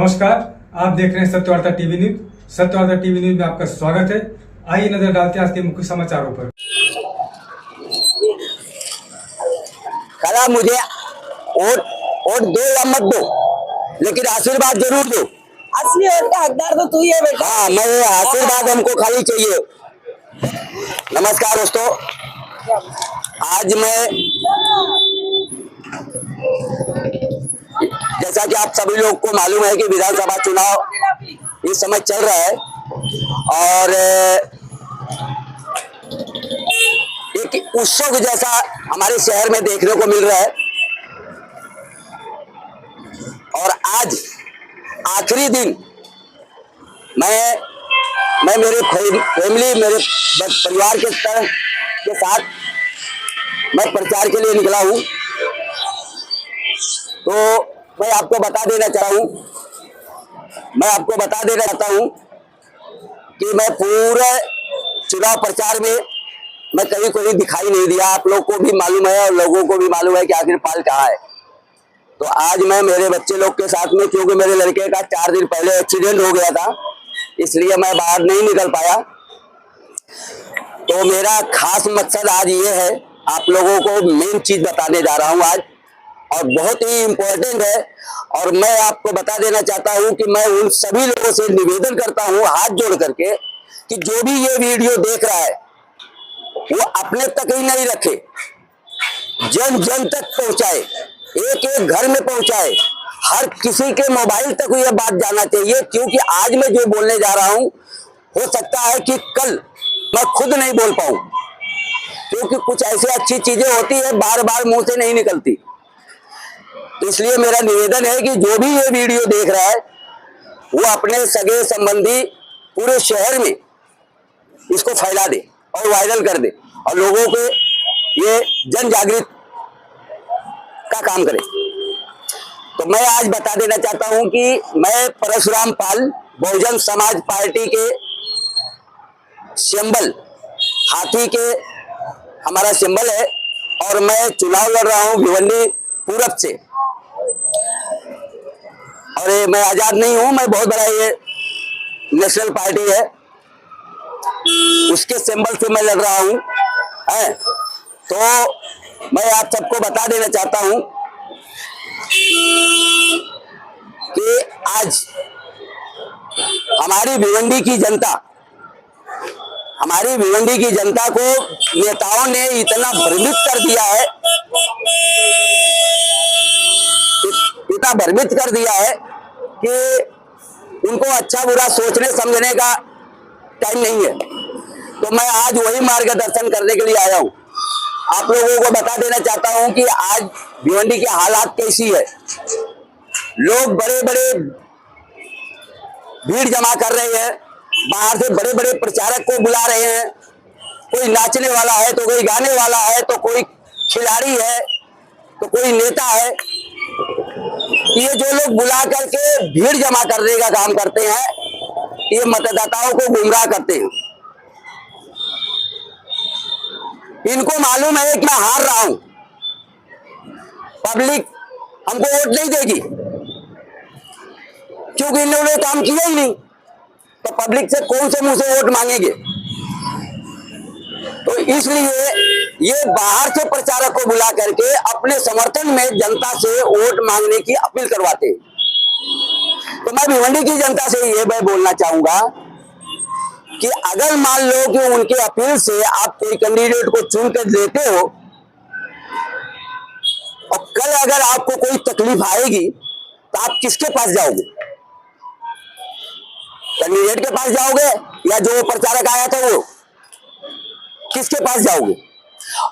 नमस्कार, आप देख रहे हैं Satyavarta TV news. Satyavarta TV news में आपका स्वागत है। आइए नजर डालते हैं आज के मुख्य समाचारों पर। कला मुझे वोट दो या मत दो, लेकिन आशीर्वाद जरूर दो। असली वोट का हकदार तो तू ही है बेटा। हाँ, मैं आशीर्वाद हमको खाली चाहिए। नमस्कार दोस्तों, आज मैं जैसा कि आप सभी लोग को मालूम है कि विधानसभा चुनाव इस समय चल रहा है और एक उत्सव जैसा हमारे शहर में देखने को मिल रहा है। और आज आखिरी दिन मैं मेरे फैमिली, मेरे परिवार के साथ मैं प्रचार के लिए निकला हूं। तो मैं आपको बता देना चाहता हूं कि मैं पूरे चुनाव प्रचार में मैं कहीं कोई दिखाई नहीं दिया। आप लोग को भी मालूम है और लोगों को भी मालूम है कि आखिर पाल कहाँ है। तो आज मैं मेरे बच्चे लोग के साथ में, क्योंकि मेरे लड़के का 4 दिन पहले एक्सीडेंट हो गया था, इसलिए मैं बाहर नहीं निकल पाया। तो मेरा खास मकसद आज ये है, आप लोगों को मेन चीज बताने जा रहा हूँ आज, और बहुत ही इम्पोर्टेंट है। और मैं आपको बता देना चाहता हूँ कि मैं उन सभी लोगों से निवेदन करता हूँ हाथ जोड़ करके कि जो भी ये वीडियो देख रहा है वो अपने तक ही नहीं रखे, जन जन तक पहुंचाए, एक एक घर में पहुंचाए, हर किसी के मोबाइल तक ये बात जाना चाहिए। क्योंकि आज मैं जो बोलने जा रहा हूं, हो सकता है कि कल मैं खुद नहीं बोल पाऊं, क्योंकि कुछ ऐसी अच्छी चीजें होती है बार बार मुंह से नहीं निकलती। तो इसलिए मेरा निवेदन है कि जो भी ये वीडियो देख रहा है वो अपने सगे संबंधी पूरे शहर में इसको फैला दे और वायरल कर दे और लोगों को ये जन जागृत का काम करे। तो मैं आज बता देना चाहता हूं कि मैं परशुराम पाल, बहुजन समाज पार्टी के सिंबल हाथी के हमारा सिंबल है, और मैं चुनाव लड़ रहा हूं भिवंडी पूरब से। और ये मैं आजाद नहीं हूं, मैं बहुत बड़ा ये नेशनल पार्टी है, उसके सिंबल से मैं लड़ रहा हूं है। तो मैं आप सबको बता देना चाहता हूं कि आज हमारी भिवंडी की जनता को नेताओं ने इतना भ्रमित कर दिया है कि उनको अच्छा बुरा सोचने समझने का टाइम नहीं है। तो मैं आज वही मार्गदर्शन करने के लिए आया हूं। आप लोगों को बता देना चाहता हूं कि आज भिवंडी की हालात कैसी है। लोग बड़े बड़े भीड़ जमा कर रहे हैं, बाहर से बड़े बड़े प्रचारक को बुला रहे हैं। कोई नाचने वाला है तो कोई गाने वाला है तो कोई खिलाड़ी है तो कोई नेता है। ये जो लोग बुला करके भीड़ जमा करने का काम करते हैं, ये मतदाताओं को गुमराह करते हैं। इनको मालूम है कि मैं हार रहा हूं, पब्लिक हमको वोट नहीं देगी, क्योंकि इन लोगों ने काम किया ही नहीं। तो पब्लिक से कौन से मुंह से वोट मांगेंगे। तो इसलिए ये बाहर से प्रचारक को बुला करके अपने समर्थन में जनता से वोट मांगने की अपील करवाते हैं। तो मैं भिवंडी की जनता से ये मैं बोलना चाहूंगा कि अगर मान लो कि उनके अपील से आप कोई कैंडिडेट को चुन कर देते हो और कल अगर आपको कोई तकलीफ आएगी तो आप किसके पास जाओगे? कैंडिडेट के पास जाओगे या जो प्रचारक आया था वो, किसके पास जाओगे?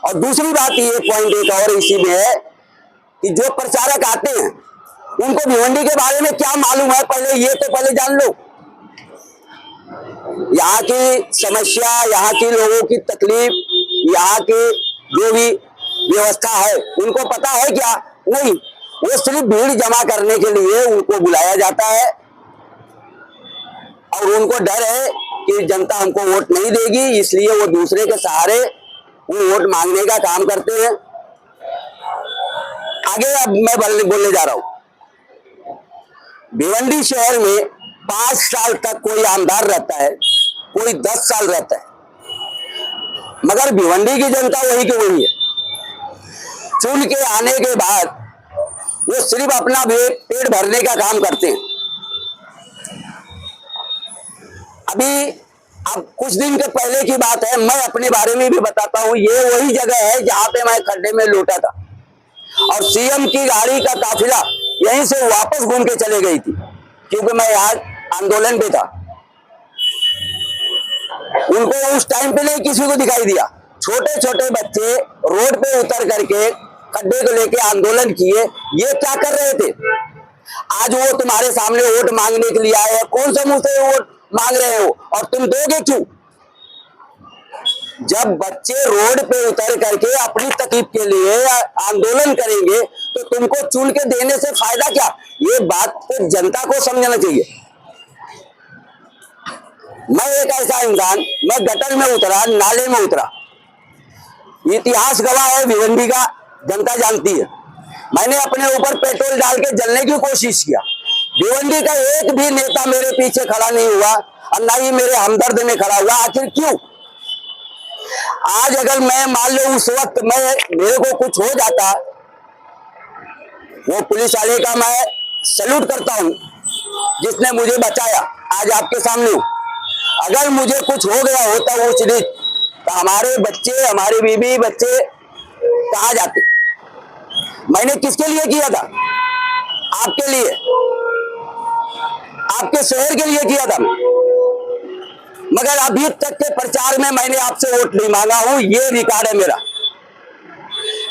और दूसरी बात ये पॉइंट एक और इसी में है कि जो प्रचारक आते हैं उनको भिवंडी के बारे में क्या मालूम है, पहले जान लो। यहाँ की समस्या, यहाँ के लोगों की तकलीफ, यहाँ की जो भी व्यवस्था है उनको पता है क्या? नहीं। वो सिर्फ भीड़ जमा करने के लिए उनको बुलाया जाता है और उनको डर है कि जनता हमको वोट नहीं देगी, इसलिए वो दूसरे के सहारे वो वोट मांगने का काम करते हैं। आगे अब मैं बोलने जा रहा हूं। भिवंडी शहर में 5 साल तक कोई आमदार रहता है, कोई 10 साल रहता है, मगर भिवंडी की जनता वही की वही है। चुन के आने के बाद वो सिर्फ अपना पेट भरने का काम करते हैं। अभी अब कुछ दिन के पहले की बात है, मैं अपने बारे में भी बताता हूँ। ये वही जगह है जहां पे मैं खड्डे में लौटा था और सीएम की गाड़ी का काफिला यहीं से वापस घूम के चले गई थी, क्योंकि मैं आज आंदोलन पे था। उनको उस टाइम पे नहीं किसी को दिखाई दिया। छोटे छोटे बच्चे रोड पे उतर करके खड्डे को लेके आंदोलन किए। ये क्या कर रहे थे? आज वो तुम्हारे सामने वोट मांगने के लिए आए हैं। कौन सा मुंह से वोट मांग रहे हो और तुम दोगे क्यों? जब बच्चे रोड पे उतर करके अपनी तकलीफ के लिए आंदोलन करेंगे तो तुमको चुन के देने से फायदा क्या? ये बात को जनता को समझना चाहिए। मैं एक ऐसा इंसान, मैं गटर में उतरा, नाले में उतरा। इतिहास गवाह है भिवंडी का, जनता जानती है। मैंने अपने ऊपर पेट्रोल डाल के जलने की कोशिश किया। भिवंडी का एक भी नेता मेरे पीछे खड़ा नहीं हुआ और ना ही मेरे हमदर्द में खड़ा हुआ। आखिर क्यों? आज अगर मैं मान लो उस वक्त मेरे को कुछ हो जाता, वो पुलिस वाले का मैं सैल्यूट करता हूं जिसने मुझे बचाया। आज आपके सामने हूं। अगर मुझे कुछ हो गया होता वो चीज, तो हमारे बच्चे, हमारी बीवी बच्चे कहां जाते? मैंने किसके लिए किया था? आपके लिए, आपके शहर के लिए किया था। मगर अभी तक के प्रचार में मैंने आपसे वोट नहीं मांगा हूं। ये रिकॉर्ड है मेरा।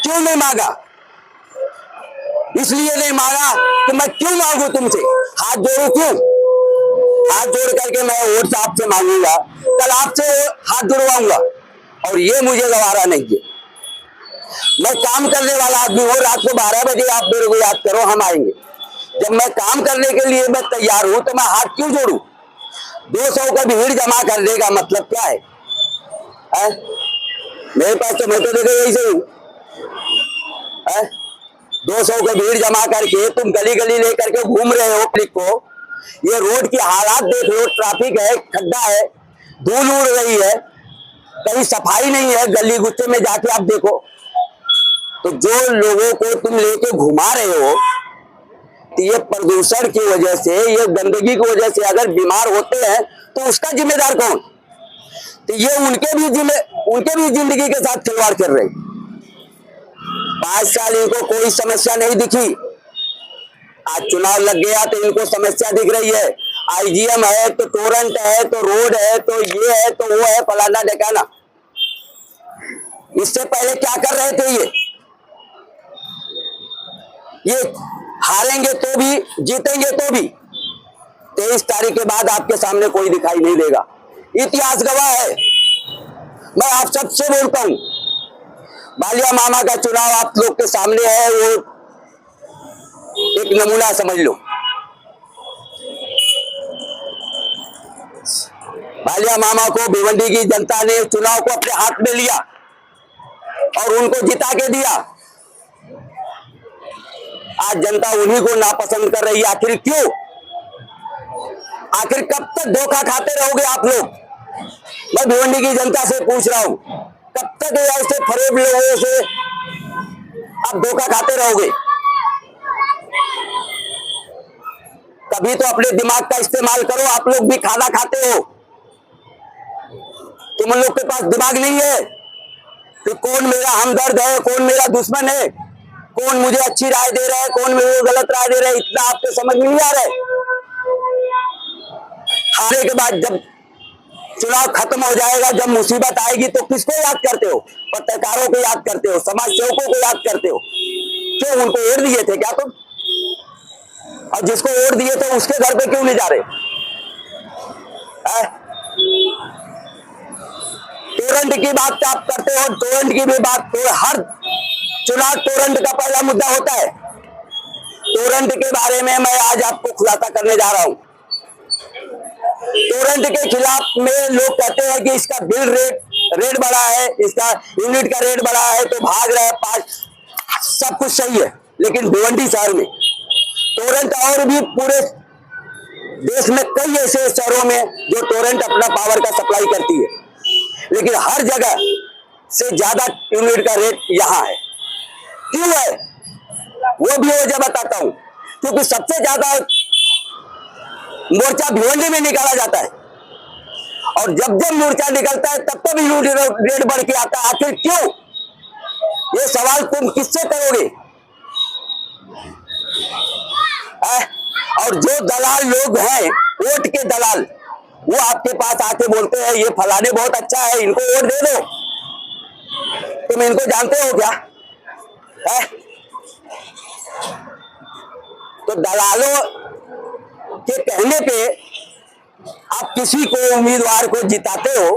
क्यों नहीं मांगा? इसलिए नहीं मांगा कि मैं क्यों मांगू तुमसे? हाथ जोड़ू क्यों? हाथ जोड़ करके मैं वोट आपसे मांगूंगा, कल आपसे हाथ जुड़वाऊंगा और ये मुझे गवारा नहीं है। मैं काम करने वाला आदमी हूँ। रात को 12 बजे आप मेरे को याद करो, हम आएंगे। जब मैं काम करने के लिए मैं तैयार हूं तो मैं हाथ क्यों जोड़ू? 200 का भीड़ जमा करने का मतलब क्या है? मेरे पास तो, मैं तो देखो यही से हूँ। 200 का भीड़ जमा करके तुम गली गली लेकर के घूम रहे हो पब्लिक को। ये रोड की हालात देख लो, ट्रैफिक है, खड्डा है, धूल उड़ रही है, कहीं सफाई नहीं है। गली गुस्से में जाके आप देखो तो जो लोगों को तुम लेके घुमा रहे हो, तो ये प्रदूषण की वजह से, ये गंदगी की वजह से अगर बीमार होते हैं तो उसका जिम्मेदार कौन? तो ये उनके भी जिंदगी के साथ खिलवाड़ कर रहे। 5 साल इनको कोई समस्या नहीं दिखी। आज चुनाव लग गया तो इनको समस्या दिख रही है। आईजीएम है तो टोरेंट है तो रोड है तो ये है तो वो है, फलाना ढकाना। इससे पहले क्या कर रहे थे? ये हारेंगे तो भी, जीतेंगे तो भी। 23 तारीख के बाद आपके सामने कोई दिखाई नहीं देगा। इतिहास गवाह है। मैं आप सबसे बोलता हूं, बालिया मामा का चुनाव आप लोग के सामने है, वो एक नमूना समझ लो। बालिया मामा को भिवंडी की जनता ने चुनाव को अपने हाथ में लिया और उनको जिता के दिया। आज जनता उन्हीं को नापसंद कर रही है। आखिर क्यों? आखिर कब तक धोखा खाते रहोगे आप लोग? मैं भिवंडी की जनता से पूछ रहा हूं, कब तक ऐसे फरेब लोगों से आप धोखा खाते रहोगे? कभी तो अपने दिमाग का इस्तेमाल करो। आप लोग भी खाना खाते हो। तुम लोग के पास दिमाग नहीं है कि कौन मेरा हमदर्द है, कौन मेरा दुश्मन है, कौन मुझे अच्छी राय दे रहा है, कौन मुझे गलत राय दे रहा है। इतना आपको समझ नहीं आ रहा है। हारने के बाद जब चुनाव खत्म हो जाएगा, जब मुसीबत आएगी तो किसको याद करते हो? पत्रकारों को याद करते हो, समाज सेवकों को याद करते हो। क्यों? उनको वोट दिए थे क्या तुम? और जिसको वोट दिए थे उसके घर पे क्यों नहीं जा रहे? टोरेंट की बात आप करते हो, टोरेंट की भी बात, तो हर चुनाव टोरेंट का पहला मुद्दा होता है। टोरेंट के बारे में मैं आज आपको खुलासा करने जा रहा हूं। टोरेंट के खिलाफ में लोग कहते हैं कि इसका बिल रेट बढ़ा है, इसका यूनिट का रेट बढ़ा है तो भाग रहा है 5। सब कुछ सही है, लेकिन भिवंडी शहर में टोरेंट और भी पूरे देश में कई ऐसे शहरों में जो टोरेंट अपना पावर का सप्लाई करती है, लेकिन हर जगह से ज्यादा यूनिट का रेट यहाँ है। क्यों है वो भी वजह बताता हूँ। क्योंकि सबसे ज्यादा मोर्चा भिवंडी में निकाला जाता है, और जब जब मोर्चा निकलता है तब तब यूनिट रेट बढ़ के आता है। आखिर क्यों? ये सवाल तुम किससे करोगे? और जो दलाल लोग हैं, वोट के दलाल, वो आपके पास आके बोलते हैं ये फलाने बहुत अच्छा है, इनको वोट दे दो। तुम इनको जानते हो क्या? है? तो दलालों के कहने पे आप किसी को उम्मीदवार को जिताते हो,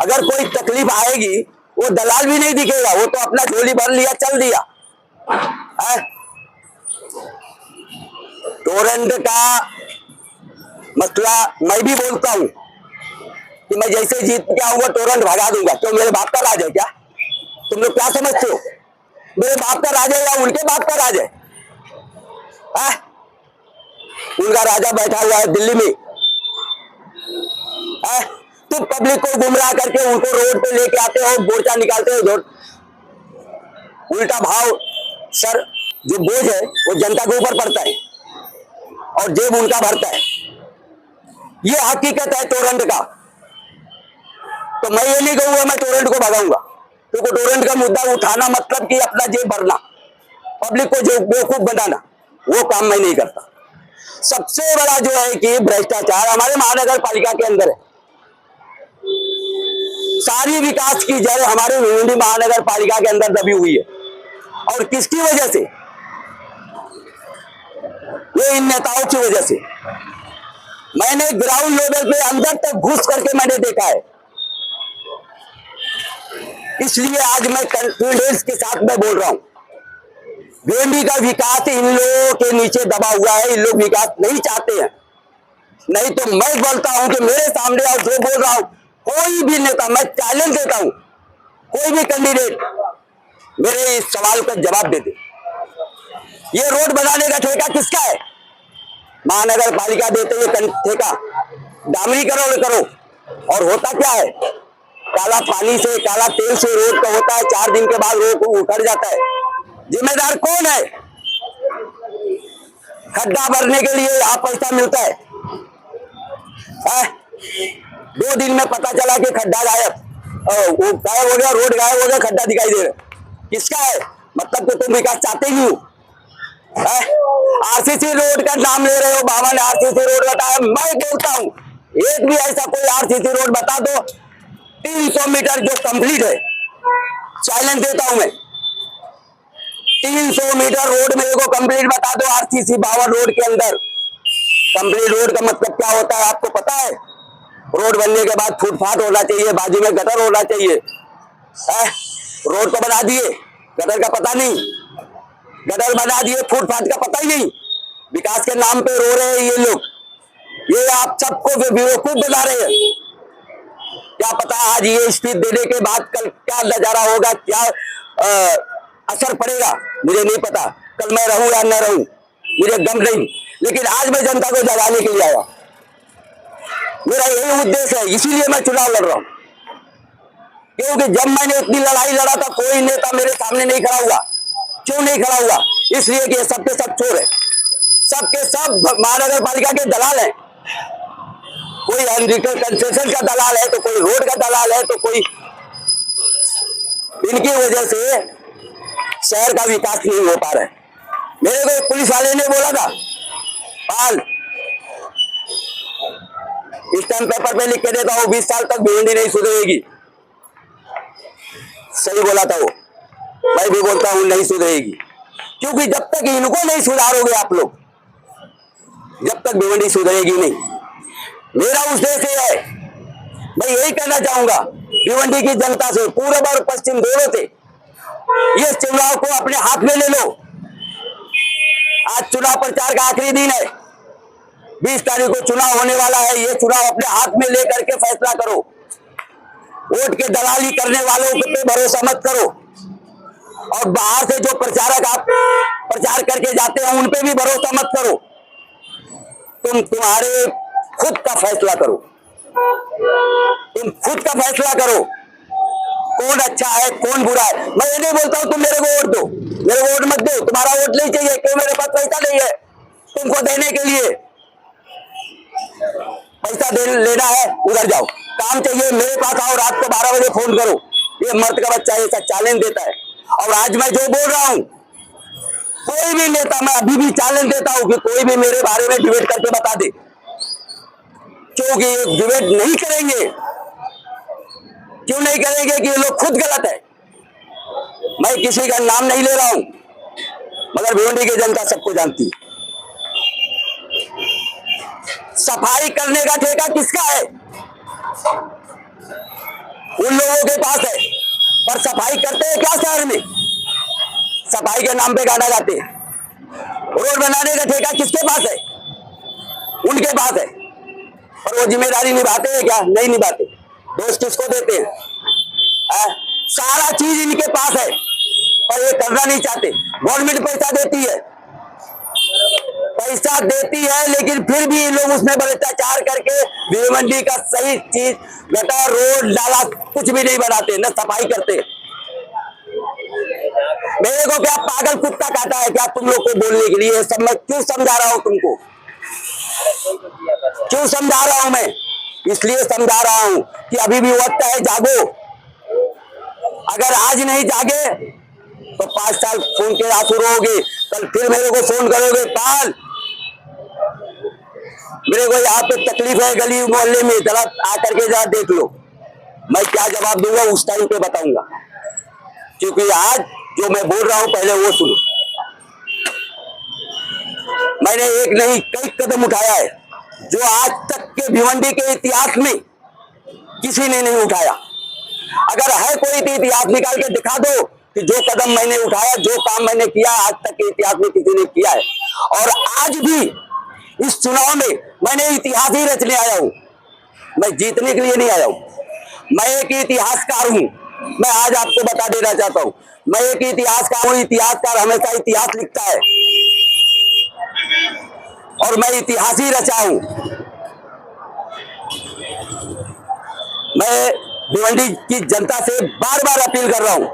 अगर कोई तकलीफ आएगी वो दलाल भी नहीं दिखेगा, वो तो अपना झोली भर लिया चल दिया है। टोरेंट का मसला मैं भी बोलता हूं कि मैं जैसे जीत के आऊंगा टोरेंट भगा दूंगा। क्यों? मेरे बाप का राज है क्या? तुम लोग क्या समझते हो? मेरे बाप का राज है या उनके बाप का राज है? उनका राजा बैठा हुआ है दिल्ली में। तुम पब्लिक को गुमराह करके उनको रोड पे लेके आते हो, मोर्चा निकालते हो। उल्टा भाव सर जो बोझ है वो जनता के ऊपर पड़ता है और जेब उनका भरता है। ये हकीकत है टोरेंट का। तो मैं ये नहीं कहूंगा मैं टोरेंट को भगाऊंगा, क्योंकि टोरेंट का मुद्दा उठाना मतलब कि अपना जेब भरना, पब्लिक को जो बेवकूफ बनाना, वो काम मैं नहीं करता। सबसे बड़ा जो है कि भ्रष्टाचार हमारे महानगर पालिका के अंदर है। सारी विकास की जड़ हमारे भिवंडी महानगर पालिका के अंदर दबी हुई है। और किसकी वजह से? ये इन नेताओं की वजह से। मैंने ग्राउंड लेवल पे अंदर तक घुस करके मैंने देखा है। इसलिए आज मैं कॉन्फिडेंस के साथ मैं बोल रहा हूं, भिवंडी का विकास इन लोगों के नीचे दबा हुआ है। इन लोग विकास नहीं चाहते हैं। नहीं तो मैं बोलता हूं कि मेरे सामने और जो बोल रहा हूं, कोई भी नेता, मैं चैलेंज देता हूं, कोई भी कैंडिडेट मेरे इस सवाल का जवाब दे दे। ये रोड बनाने का ठेका किसका है? महानगर पालिका देते हुए ठेका डामरीकरण करो, और होता क्या है? काला पानी से, काला तेल से रोड का होता है, 4 दिन के बाद रोड उखड़ जाता है। जिम्मेदार कौन है? खड्डा भरने के लिए आप पैसा मिलता है, 2 दिन में पता चला कि खड्डा गायब, वो गायब हो गया, रोड गायब हो गया, खड्डा दिखाई दे रहा। किसका है? मतलब कि तुम विकास चाहते ही हो। आरसीसी रोड का नाम ले रहे हो, बाबा ने आरसीसी रोड बताया। मैं बोलता हूं एक भी ऐसा कोई आरसीसी रोड बता दो 300 मीटर जो कंप्लीट है, चैलेंज देता हूं मैं। 300 मीटर रोड मेरे को कंप्लीट बता दो आरसीसी 52 रोड के अंदर। कंप्लीट रोड का मतलब क्या होता है आपको पता है? रोड बनने के बाद फुटपाथ होना चाहिए, बाजू में गटर होना चाहिए। रोड तो बना दिए, गटर का पता नहीं, गटर बना दिए, फुटपाथ का पता ही नहीं। विकास के नाम पे रो रहे हैं ये लोग। ये आप सबको बेवकूफ बना रहे हैं। क्या पता आज ये स्पीच देने के बाद कल क्या नजारा होगा, क्या असर पड़ेगा, मुझे नहीं पता। कल मैं रहूं या न रहूं मुझे गम नहीं, लेकिन आज मैं जनता को जगाने के लिए आया। मेरा यही उद्देश्य है, इसीलिए मैं चुनाव लड़ रहा हूं। क्योंकि जब मैंने इतनी लड़ाई लड़ा था कोई नेता मेरे सामने नहीं खड़ा हुआ। क्यों नहीं खड़ा हुआ? इसलिए कि सबके सब चोर है, सबके सब महानगर पालिका के दलाल हैं। कोई अनरिटेड कंसेशन का दलाल है, तो कोई रोड का दलाल है, तो कोई। इनकी वजह से शहर का विकास नहीं हो पा रहा है। मेरे को एक पुलिस वाले ने बोला था, पाल स्टैम्प पेपर पे लिख के देता हूं 20 साल तक भिवंडी नहीं सुधरेगी। सही बोला था वो, मैं भी बोलता हूं नहीं सुधरेगी। क्योंकि जब तक इनको नहीं सुधारोगे आप लोग, जब तक भिवंडी सुधरेगी नहीं। मेरा उद्देश्य है, मैं यही कहना चाहूंगा भिवंडी की जनता से, पूर्व और पश्चिम दोनों से, ये चुनाव को अपने हाथ में ले लो। आज चुनाव प्रचार का आखिरी दिन है, 20 तारीख को चुनाव होने वाला है। ये चुनाव अपने हाथ में लेकर के फैसला करो। वोट के दलाली करने वालों पे भरोसा मत करो, और बाहर से जो प्रचारक आप प्रचार करके जाते हैं उन पे भी भरोसा मत करो। तुम तुम्हारे खुद का फैसला करो, तुम खुद का फैसला करो कौन अच्छा है कौन बुरा है। मैं ये नहीं बोलता हूँ तुम मेरे को वोट दो, मेरे को वोट मत दो, तुम्हारा वोट नहीं चाहिए, क्यों? मेरे पास पैसा नहीं है तुमको देने के लिए। पैसा दे लेना है उधर जाओ, काम चाहिए मेरे पास आओ, रात को 12 बजे फोन करो। ये मर्द का बच्चा ऐसा चैलेंज देता है। और आज मैं जो बोल रहा हूँ, कोई भी नेता, मैं अभी भी चैलेंज देता हूँ कि कोई भी मेरे बारे में डिबेट करके बता दे, क्योंकि ये डिबेट नहीं करेंगे। क्यों नहीं करेंगे? कि ये लोग खुद गलत है। मैं किसी का नाम नहीं ले रहा हूं, मगर भिवंडी की जनता सबको जानती है। सफाई करने का ठेका किसका है? उन लोगों के पास है, पर सफाई करते हैं क्या शहर में? सफाई के नाम पे गाना गाते हैं। रोड बनाने का ठेका किसके पास है? उनके पास है, और वो जिम्मेदारी निभाते हैं क्या? नहीं निभाते। दोष किसको देते हैं? सारा चीज इनके पास है, पर ये करना नहीं चाहते। गवर्नमेंट पैसा देती है, लेकिन फिर भी लोग उसमें भ्रष्टाचार करके भिवंडी का सही चीज, गटर, रोड, नाला कुछ भी नहीं बनाते, न सफाई करते। मेरे को क्या पागल कुत्ता काटा है क्या तुम लोग को बोलने के लिए? सब मैं क्यों समझा रहा हूं तुमको? क्यों समझा रहा हूं मैं? इसलिए समझा रहा हूं कि अभी भी वक्त है, जागो। अगर आज नहीं जागे तो 5 साल खून के आंसू रोगे, कल फिर मेरे को फोन करोगे, पाल मेरे को यहाँ पे तकलीफ है गली मोहल्ले में, जरा आकर के जरा देख लो। मैं क्या जवाब दूंगा उस टाइम पे बताऊंगा, क्योंकि आज जो मैं बोल रहा हूं पहले वो सुनो। मैंने एक नहीं कई कदम उठाया है जो आज तक के भिवंडी के इतिहास में किसी ने नहीं उठाया। अगर है कोई भी इतिहास निकाल के दिखा दो कि जो कदम मैंने उठाया, जो काम मैंने किया, आज तक के इतिहास में किसी ने किया है। और आज भी इस चुनाव में मैंने इतिहास ही रचने आया हूं, मैं जीतने के लिए नहीं आया हूं। मैं एक इतिहासकार हूं, मैं आज आपको बता देना चाहता हूं, मैं एक इतिहासकार हूं। इतिहासकार हमेशा इतिहास लिखता है, और मैं इतिहास ही रचा हूं। मैं भिवंडी की जनता से बार बार अपील कर रहा हूं,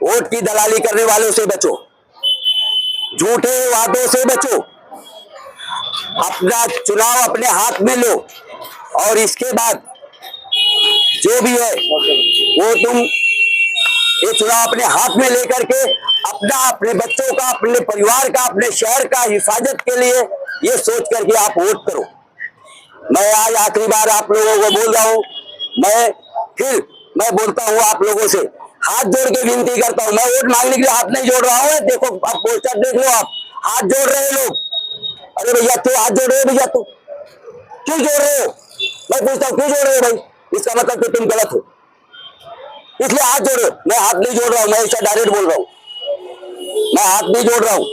वोट की दलाली करने वालों से बचो, झूठे वादों से बचो, अपना चुनाव अपने हाथ में लो, और इसके बाद जो भी है वो तुम ये चुनाव अपने हाथ में लेकर के अपना, अपने बच्चों का, अपने परिवार का, अपने शहर का हिफाजत के लिए ये सोच करके आप वोट करो। मैं आज आखिरी बार आप लोगों को बोल रहा हूं, मैं बोलता हूं आप लोगों से, हाथ जोड़ के विनती करता हूं। मैं वोट मांगने के लिए हाथ नहीं जोड़ रहा हूं, देखो आप पोस्टर देख लो, आप हाथ जोड़ रहे लोग। अरे भैया क्यों हाथ जोड़ रहे हो? भैया तू क्यों जोड़ रहे हो? मैं पूछता हूँ क्यों जोड़ रहे हो भाई? इसका मतलब कि तुम गलत हो, इसलिए हाथ जोड़ रहे हो। मैं हाथ नहीं जोड़ रहा हूं, मैं ऐसा डायरेक्ट बोल रहा हूं, मैं हाथ नहीं जोड़ रहा हूं,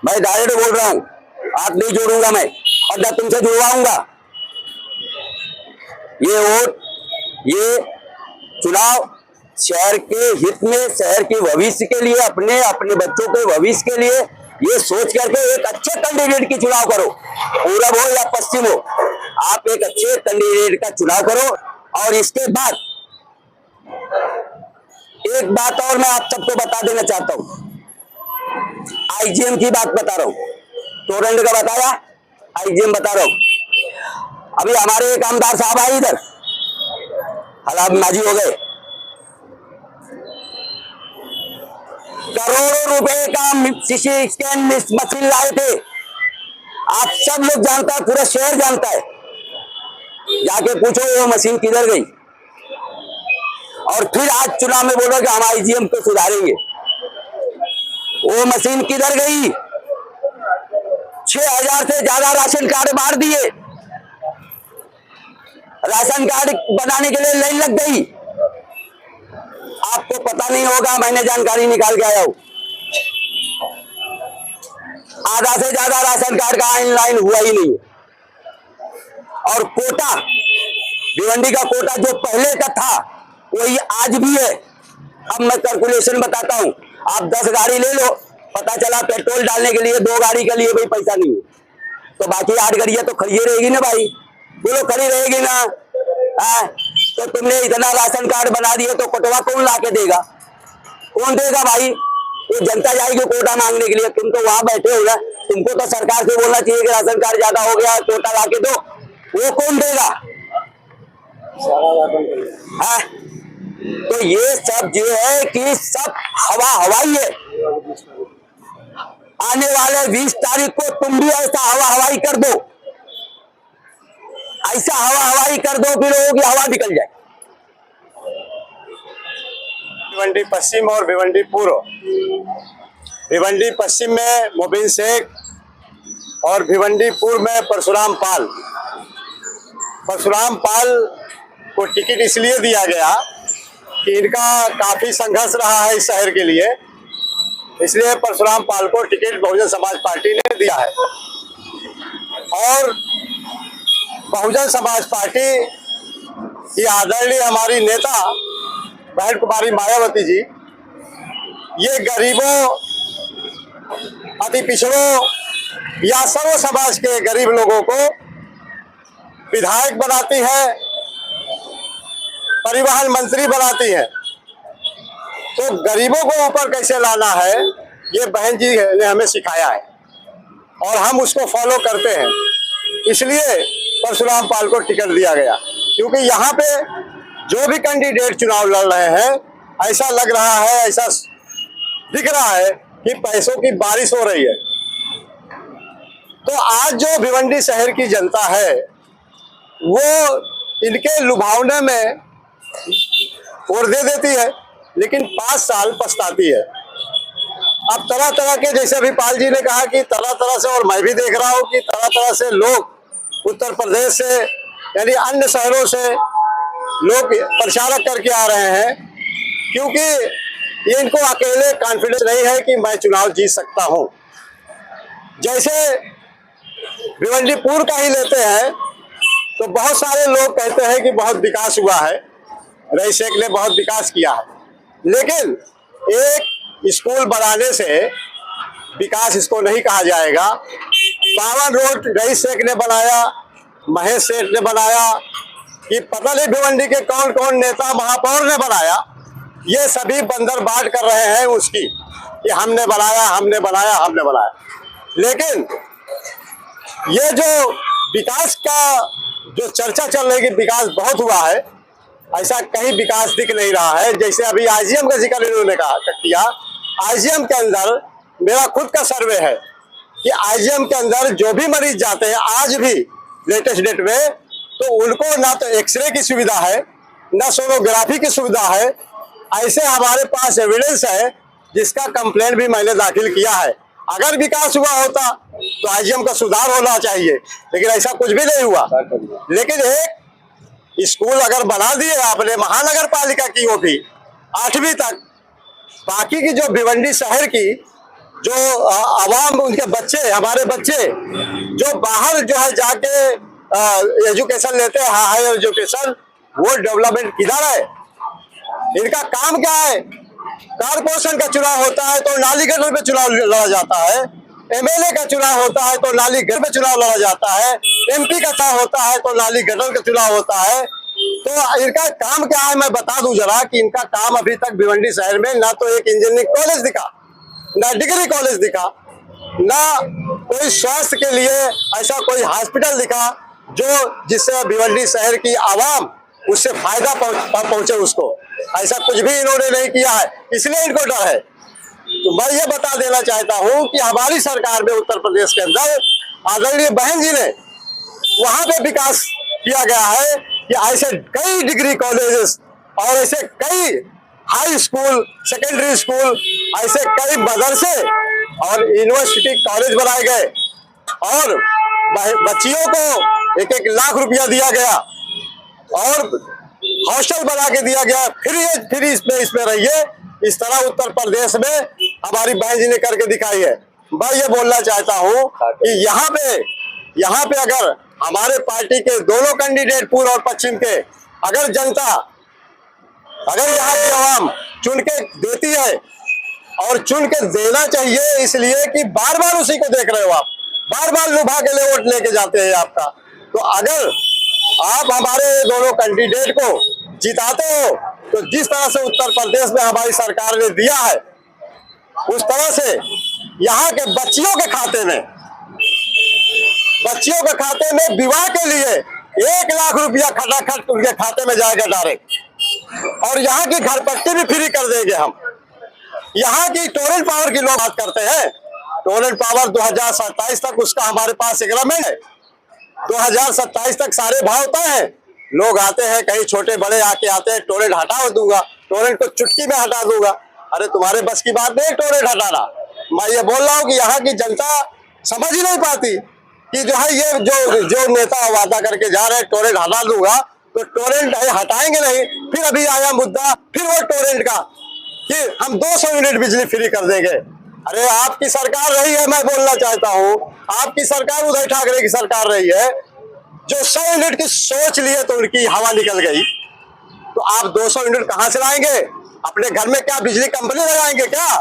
मैं डायरेक्ट बोल रहा हूं, हाथ नहीं जोड़ूंगा मैं, और न तुमसे जुड़वाऊंगा। ये वोट, ये चुनाव शहर के हित में, शहर के भविष्य के लिए, अपने बच्चों के भविष्य के लिए ये सोच करके एक अच्छे कैंडिडेट की चुनाव करो, पूरब हो या पश्चिम हो, आप एक अच्छे कैंडिडेट का चुनाव करो। और इसके बाद एक बात और मैं आप सबको बता देना चाहता हूं, आईजीएम की बात बता रहा हूं, टोरेंट का बताया, आईजीएम बता रहा हूं। अभी हमारे एक आमदार साहब आए इधर, हालात माजी हो गए, करोड़ों रुपए का सीसी स्कैन मशीन लाए थे। आप सब लोग जानता है, पूरा शहर जानता है, जाके पूछो वो मशीन किधर गई। और फिर आज चुनाव में बोलो कि हम आईजीएम को सुधारेंगे, वो मशीन किधर गई? 6000 से ज्यादा राशन कार्ड मार दिए, राशन कार्ड बनाने के लिए लाइन लग गई। आपको पता नहीं होगा, मैंने जानकारी निकाल के आया हूं, आधा से ज्यादा राशन कार्ड का ऑनलाइन हुआ ही नहीं। और कोटा, भिवंडी का कोटा जो पहले का था वही आज भी है। अब मैं कैलकुलेशन बताता हूं, आप 10 गाड़ी ले लो, पता चला पेट्रोल डालने के लिए 2 गाड़ी के लिए भी पैसा नहीं है। तो बाकी 8 गाड़ियां तो खड़ी रहेगी ना भाई, बोलो खड़ी रहेगी ना। तो तुमने इतना राशन कार्ड बना दिए तो कोटवा कौन ला के देगा, कौन देगा भाई? ये जनता जाएगी कोटा मांगने के लिए, तुम तो वहां बैठे हो ना, तुमको तो सरकार से बोलना चाहिए कि राशन कार्ड ज्यादा हो गया कोटा ला के दो, वो कौन देगा? तो ये सब जो है कि सब हवाई है। आने वाले 20 तारीख को तुम भी ऐसा हवाई कर दो, ऐसा हवाई कर दो कि लोगों की हवा निकल जाए। भिवंडी पश्चिम और भिवंडी पूर्व। भिवंडी पश्चिम में मोबिन शेख और भिवंडी पूर्व में परशुराम पाल। परशुराम पाल को टिकट इसलिए दिया गया कि इनका काफी संघर्ष रहा है इस शहर के लिए, इसलिए परशुराम पाल को टिकट बहुजन समाज पार्टी ने दिया है। और बहुजन समाज पार्टी की आदरणीय हमारी नेता बहन कुमारी मायावती जी, ये गरीबों, अति पिछड़ों या सर्व समाज के गरीब लोगों को विधायक बनाती है, परिवहन मंत्री बनाती है। तो गरीबों को ऊपर कैसे लाना है ये बहन जी ने हमें सिखाया है और हम उसको फॉलो करते हैं। इसलिए परशुराम पाल को टिकट दिया गया, क्योंकि यहाँ पे जो भी कैंडिडेट चुनाव लड़ रहे हैं, ऐसा लग रहा है, ऐसा दिख रहा है कि पैसों की बारिश हो रही है। तो आज जो भिवंडी शहर की जनता है वो इनके लुभावने में वोट दे देती है, लेकिन 5 साल पछताती है। अब तरह तरह के, जैसे अभी पाल जी ने कहा कि तरह तरह से, और मैं भी देख रहा हूँ कि तरह तरह से लोग उत्तर प्रदेश से यानी अन्य शहरों से लोग प्रचारक करके आ रहे हैं, क्योंकि ये इनको अकेले कॉन्फिडेंस नहीं है कि मैं चुनाव जीत सकता हूँ। जैसे भिवंडी पूर्व का ही लेते हैं तो बहुत सारे लोग कहते हैं कि बहुत विकास हुआ है, रईस शेख ने बहुत विकास किया है, लेकिन एक स्कूल बनाने से विकास इसको नहीं कहा जाएगा। 52 रोड रईस शेख ने बनाया, महेश सेठ ने बनाया, कि पता नहीं भिवंडी के कौन कौन नेता महापौर ने बनाया, ये सभी बंदर बाट कर रहे हैं उसकी कि हमने बनाया, हमने बनाया, हमने बनाया। लेकिन ये जो विकास का जो चर्चा चल रही है कि विकास बहुत हुआ है, ऐसा कहीं विकास दिख नहीं रहा है। जैसे अभी आईजीएम का जिक्र इन्होंने किया, आईजीएम के अंदर मेरा खुद का सर्वे है कि आईजीएम के अंदर जो भी मरीज जाते हैं आज भी लेटेस्ट डेट में, तो उनको ना तो एक्सरे की सुविधा है, ना सोनोग्राफी की सुविधा है। ऐसे हमारे पास एविडेंस है जिसका कंप्लेंट भी मैंने दाखिल किया है। अगर विकास हुआ होता तो आईजीएम का सुधार होना चाहिए, लेकिन ऐसा कुछ भी नहीं हुआ। लेकिन एक स्कूल अगर बना दिए आपने महानगर पालिका की, वो भी 8वीं तक, बाकी की जो भिवंडी शहर की जो आवाम, उनके बच्चे, हमारे बच्चे जो बाहर जो है जाके एजुकेशन लेते हैं, हायर एजुकेशन, वो डेवलपमेंट किधर है? इनका काम क्या है? कारपोरेशन का चुनाव होता है तो नाली गटर पे चुनाव लड़ा जाता है, एमएलए का चुनाव होता है तो नाली गटर पे चुनाव लड़ा जाता है, एमपी का चुनाव होता है तो नाली गटर का चुनाव होता है। तो इनका काम क्या है मैं बता दूं जरा कि इनका काम अभी तक भिवंडी शहर में ना तो एक इंजीनियरिंग कॉलेज दिखा, ना डिग्री कॉलेज दिखा, ना कोई स्वास्थ्य के लिए ऐसा कोई हॉस्पिटल दिखा जो जिससे भिवंडी शहर की आवाम उससे फायदा पहुंचे उसको। ऐसा कुछ भी इन्होंने नहीं किया है, इसलिए इनको डर है। तो मैं ये बता देना चाहता हूं कि हमारी सरकार में उत्तर प्रदेश के अंदर आदरणीय बहन जी ने वहां पे विकास किया गया है कि ऐसे कई डिग्री कॉलेजेस और ऐसे कई हाई स्कूल, सेकेंडरी स्कूल, ऐसे कई मदरसे और यूनिवर्सिटी कॉलेज बनाए गए और बच्चियों को 1-1 लाख रुपया दिया गया और हॉस्टल बना के दिया गया, फिर इसमें रहिए। इस तरह उत्तर प्रदेश में हमारी बहन जी ने करके दिखाई है। मैं ये बोलना चाहता हूँ कि यहाँ पे अगर हमारे पार्टी के दोनों कैंडिडेट पूर्व और पश्चिम के, अगर जनता, अगर यहाँ की आवाम चुन के देती है और चुन के देना चाहिए, इसलिए कि बार बार उसी को देख रहे हो आप। बार बार लुभा के लिए वोट लेके जाते हैं आपका। तो अगर आप हमारे दोनों कैंडिडेट को जिताते हो तो जिस तरह से उत्तर प्रदेश में हमारी सरकार ने दिया है उस तरह से यहाँ के बच्चियों के खाते में विवाह के लिए 1 लाख रुपया खटाखट उनके खाते में जाएगा डायरेक्ट। और यहाँ की घर पट्टी भी फ्री कर देंगे हम। यहाँ की टोरेंट पावर की लोग बात करते हैं, टोरेंट पावर 2027 तक उसका हमारे पास एग्रीमेंट है। 2027 तक सारे भाव तय है। लोग आते हैं, कहीं छोटे बड़े आके आते हैं, टोरेंट हटा दूंगा, टोरेंट को चुटकी में हटा दूंगा। अरे तुम्हारे बस की बात नहीं टोरेंट हटाना। मैं ये बोल रहा हूँ कि यहाँ की जनता समझ ही नहीं पाती कि जो है ये जो नेता वादा करके जा रहे हैं टोरेंट हटा दूंगा, तो टोरेंट हटाएंगे नहीं। फिर अभी आया मुद्दा फिर वो टोरेंट का कि हम 200 यूनिट बिजली फ्री कर देंगे। अरे आपकी सरकार रही है, मैं बोलना चाहता हूँ, आपकी सरकार उद्धव ठाकरे की सरकार रही है, जो 100 यूनिट की सोच लिए तो उनकी हवा निकल गई। तो आप 200 यूनिट कहाँ से लाएंगे? अपने घर में क्या बिजली कंपनी लगाएंगे क्या?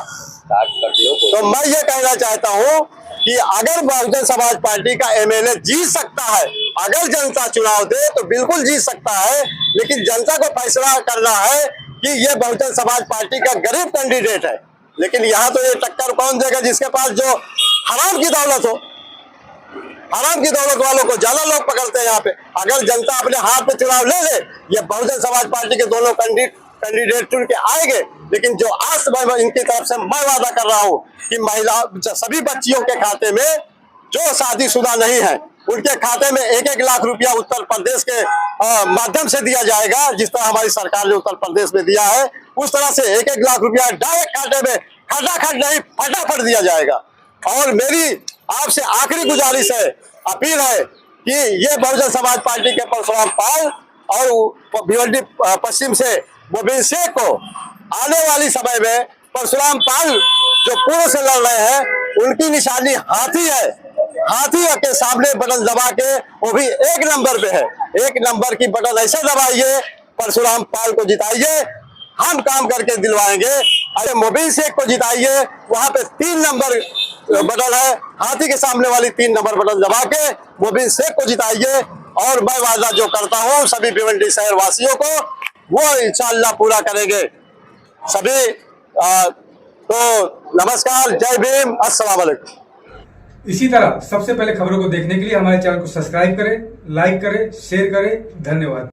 तो मैं ये कहना चाहता हूँ कि अगर बहुजन समाज पार्टी का एमएलए जीत सकता है, अगर जनता चुनाव दे तो बिल्कुल जीत सकता है, लेकिन जनता को फैसला करना है कि ये बहुजन समाज पार्टी का गरीब कैंडिडेट है। लेकिन यहाँ तो ये टक्कर कौन देगा? जिसके पास जो हराम की दौलत हो। हराम की दौलत वालों को ज्यादा लोग पकड़ते हैं यहाँ पे। अगर जनता अपने हाथ में चुनाव ले ले, ये बहुजन समाज पार्टी के दोनों कैंडिडेट चुन के आएंगे। लेकिन जो आज मैं इनकी तरफ से मैं वादा कर रहा हूँ कि महिला सभी बच्चियों के खाते में जो शादीशुदा नहीं है उनके खाते में 1-1 लाख रुपया उत्तर प्रदेश के माध्यम से दिया जाएगा। जिस तरह हमारी सरकार ने उत्तर प्रदेश में दिया है उस तरह से 1-1 लाख रुपया डायरेक्ट खाते में खटाखट नहीं फटाफट दिया जाएगा। और मेरी आपसे आखिरी गुजारिश है, अपील है कि ये बहुजन समाज पार्टी के परशुराम पाल और भिवंडी पश्चिम से मोबिन शेख को आने वाली समय में परशुराम पाल जो पूर्व से लड़ रहे हैं उनकी निशानी हाथी है। हाथी के सामने बटन दबा के, वो भी 1 नंबर पे है, 1 नंबर की बटन ऐसे दबाइए, परशुराम पाल को जिताइए, हम काम करके दिलवाएंगे। अरे मोबिन शेख को जिताइए, वहां पे 3 नंबर बटन है, हाथी के सामने वाली 3 नंबर बटन दबा के मोबिन शेख को जिताइए। और मैं वादा जो करता हूँ सभी भिवंडी शहर वासियों को, वो इंशाअल्लाह पूरा करेंगे सभी। तो नमस्कार, जय भीम, अस्सलाम वालेकुम। इसी तरह सबसे पहले खबरों को देखने के लिए हमारे चैनल को सब्सक्राइब करें, लाइक करें, शेयर करें। धन्यवाद।